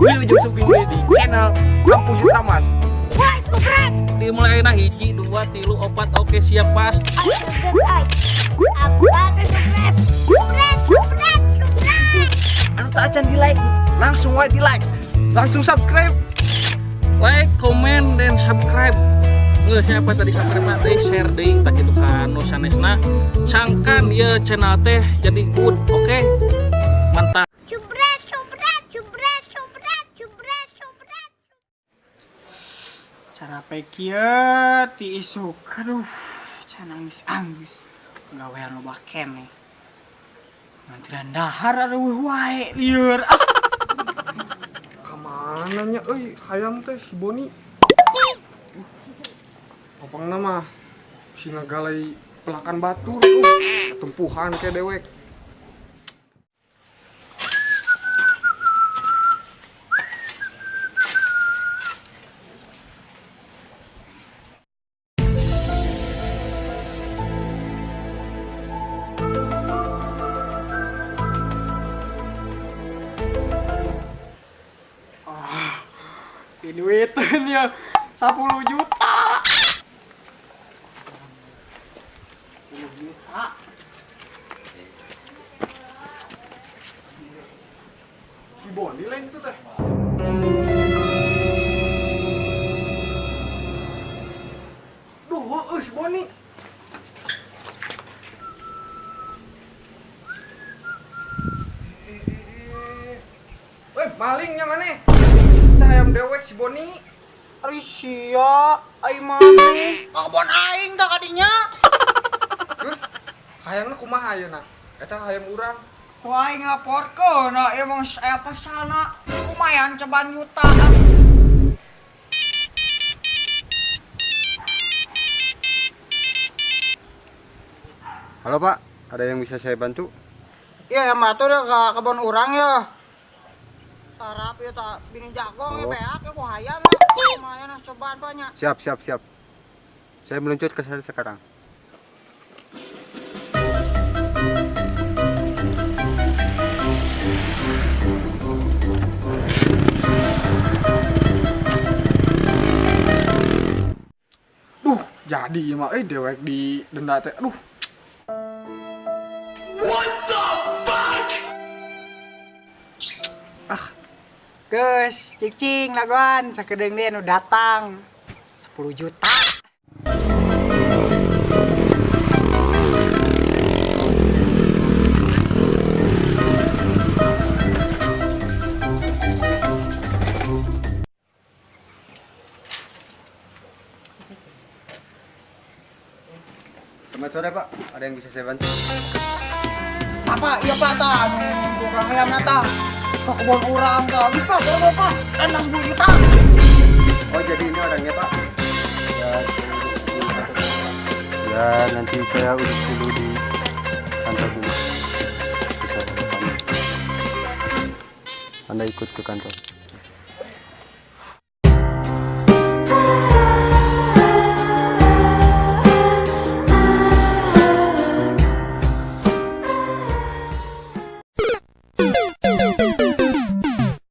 Wilujeng Suping di channel Kampung Yuta Mas. Woi, subscribe. Dimulai na 1, 2, 3, 4, oke siap pas. Ayo subscribe. Apa tuh subscribe? Subscribe. Anu tak acan di like, langsung di like, langsung subscribe, like, komen, dan subscribe. Siapa tadi subscribe teh share deh, tak gitu kan nusanesna sangkan ya channel teh jadi good, oke? Mantap. Cara pekieu ti isuk. Aduh, can angis gawean loba keneh. Ngantiran dahar aduh wae lieur. Kamana nya euy hayam teh si Boni. Opangna mah si ngagalai pelakan batur tempuhan ke dewek. Duitan ya 10 juta. 10 juta. Si Boni lain itu teh. Duh, si Boni. Weh, malingnya mana? Hayam dewek si Boni. Ari sia, ai mane. Kabon aing tah kadinya. Terus hayamna kumaha ayeuna? Eta hayam urang. Ku aing laporkeun emang saya pasana lumayan ceban juta. Halo Pak, ada yang bisa saya bantu? Iya, yang batu dia ke kebun urang ya. Sarap ya tak bini jago ya beak ya ku hayam lumayan cobaan banyak. Siap. Saya meluncur ke sana sekarang. Duh, jadi ya mah dewek di denda teh. Aduh. Gus, cicing laguan sakedeng dia nu datang 10 juta. Selamat sore Pak, ada yang bisa saya bantu? Apa? Iya Pak, tah buka hayam nata. Ke kebun urang tah. Geus Pak, berapa? Dan 10 juta. Oh, jadi ini orangnya Pak? Ya, nanti saya urus dulu di kantor dulu. Bisa Anda ikut ke kantor.